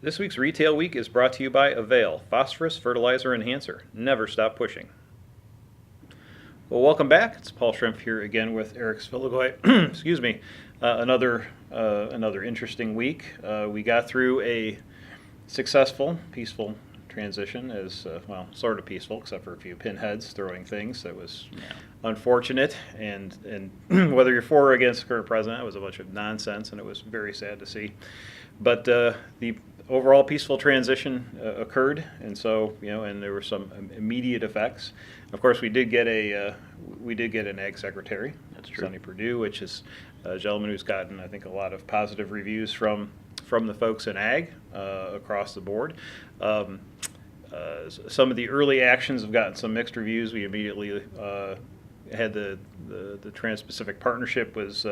This week's Retail Week is brought to you by Avail, Phosphorus Fertilizer Enhancer. Never stop pushing. Well, welcome back. It's Paul Schrimpf here again with Eric Sfiligoj. Excuse me. Another interesting week. We got through a successful, peaceful transition, sort of peaceful, except for a few pinheads throwing things. That was unfortunate, and whether you're for or against the current president, it was a bunch of nonsense, and it was very sad to see. But the overall peaceful transition occurred, and so and there were some immediate effects. Of course, we did get an ag secretary. That's true. Sonny Perdue, which is a gentleman who's gotten, I think, a lot of positive reviews from the folks in ag across the board. Some of the early actions have gotten some mixed reviews. We immediately had the Trans-Pacific Partnership was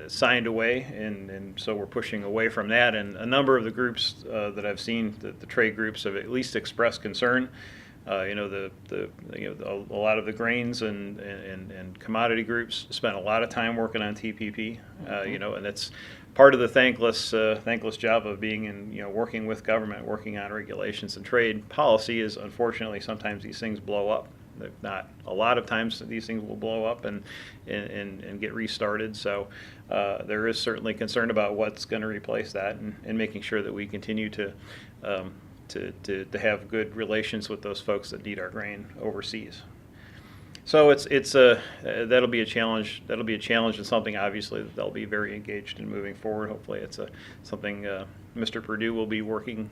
signed away, and so we're pushing away from that. And a number of the groups that I've seen, the trade groups, have at least expressed concern. A lot of the grains and commodity groups spent a lot of time working on TPP. And it's part of the thankless job of being in working with government, working on regulations and trade policy. Is unfortunately sometimes these things blow up. Not a lot of times these things will blow up and get restarted. So there is certainly concern about what's going to replace that, and making sure that we continue to have good relations with those folks that need our grain overseas. So that'll be a challenge. That'll be a challenge, and something obviously that they'll be very engaged in moving forward. Hopefully, it's something Mr. Perdue will be working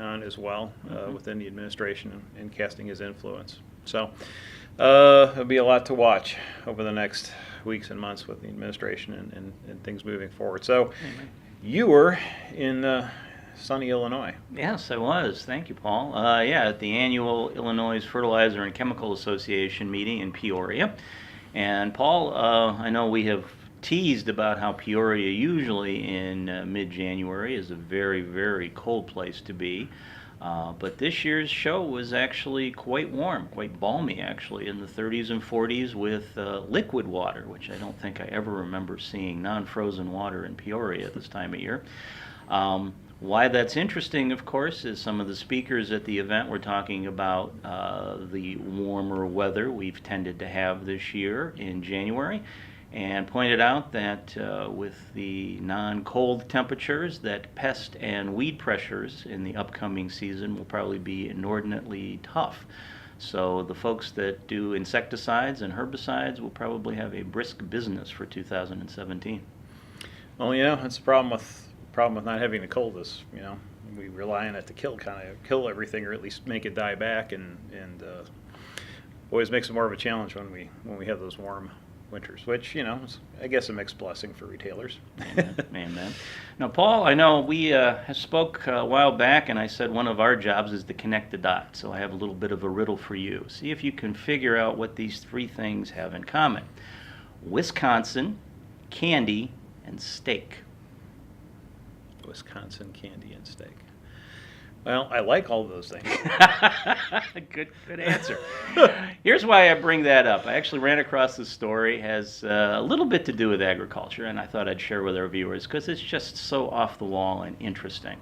on as well within the administration and casting his influence. So it'll be a lot to watch over the next weeks and months with the administration and things moving forward. So you were in sunny Illinois. Yes, I was. Thank you, Paul. At the annual Illinois Fertilizer and Chemical Association meeting in Peoria. And Paul, I know we have teased about how Peoria usually in mid-January is a very, very cold place to be. But this year's show was actually quite warm, quite balmy actually, in the 30s and 40s with liquid water, which I don't think I ever remember seeing non-frozen water in Peoria at this time of year. Why that's interesting, of course, is some of the speakers at the event were talking about the warmer weather we've tended to have this year in January, and pointed out that with the non-cold temperatures, that pest and weed pressures in the upcoming season will probably be inordinately tough. So the folks that do insecticides and herbicides will probably have a brisk business for 2017. Well, that's the problem with not having the cold is, we rely on it to kill everything, or at least make it die back, and always makes it more of a challenge when we have those warm winters, which is, I guess, a mixed blessing for retailers. Amen. Now, Paul, I know we spoke a while back, and I said one of our jobs is to connect the dots. So I have a little bit of a riddle for you. See if you can figure out what these three things have in common: Wisconsin, candy, and steak. Wisconsin, candy, and steak. Well, I like all of those things. Good answer. Here's why I bring that up. I actually ran across this story. It has a little bit to do with agriculture, and I thought I'd share with our viewers because it's just so off the wall and interesting.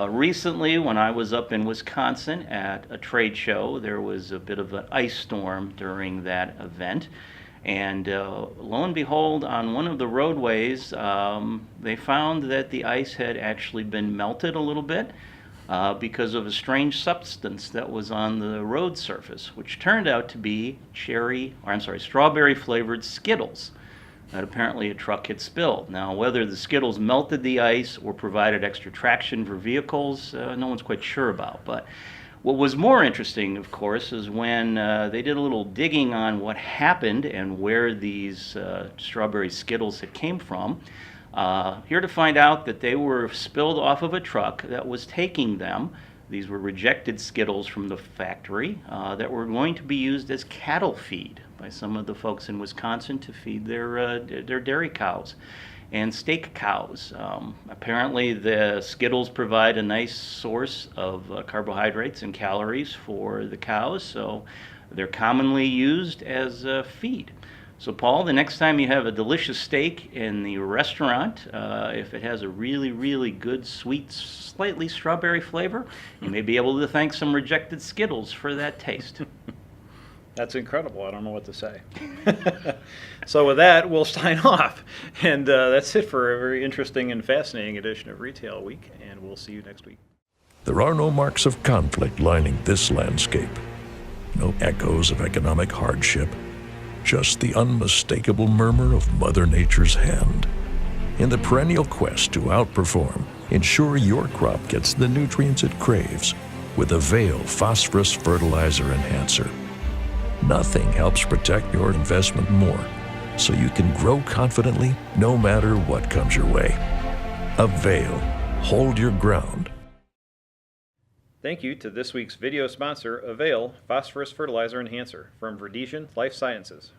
Recently, when I was up in Wisconsin at a trade show, there was a bit of an ice storm during that event. And lo and behold, on one of the roadways, they found that the ice had actually been melted a little bit because of a strange substance that was on the road surface, which turned out to be strawberry-flavored Skittles that apparently a truck had spilled. Now, whether the Skittles melted the ice or provided extra traction for vehicles, no one's quite sure about. But what was more interesting, of course, is when they did a little digging on what happened and where these strawberry Skittles had came from. Here to find out that they were spilled off of a truck that was taking them. These were rejected Skittles from the factory that were going to be used as cattle feed by some of the folks in Wisconsin to feed their dairy cows and steak cows. Apparently the Skittles provide a nice source of carbohydrates and calories for the cows, so they're commonly used as feed. So, Paul, the next time you have a delicious steak in the restaurant, if it has a really, really good, sweet, slightly strawberry flavor, you may be able to thank some rejected Skittles for that taste. That's incredible. I don't know what to say. So with that, we'll sign off. And that's it for a very interesting and fascinating edition of Retail Week, and we'll see you next week. There are no marks of conflict lining this landscape. No echoes of economic hardship. Just the unmistakable murmur of Mother Nature's hand. In the perennial quest to outperform, ensure your crop gets the nutrients it craves with Avail Phosphorus Fertilizer Enhancer. Nothing helps protect your investment more, so you can grow confidently no matter what comes your way. Avail. Hold your ground. Thank you to this week's video sponsor, Avail Phosphorus Fertilizer Enhancer from Verdesian Life Sciences.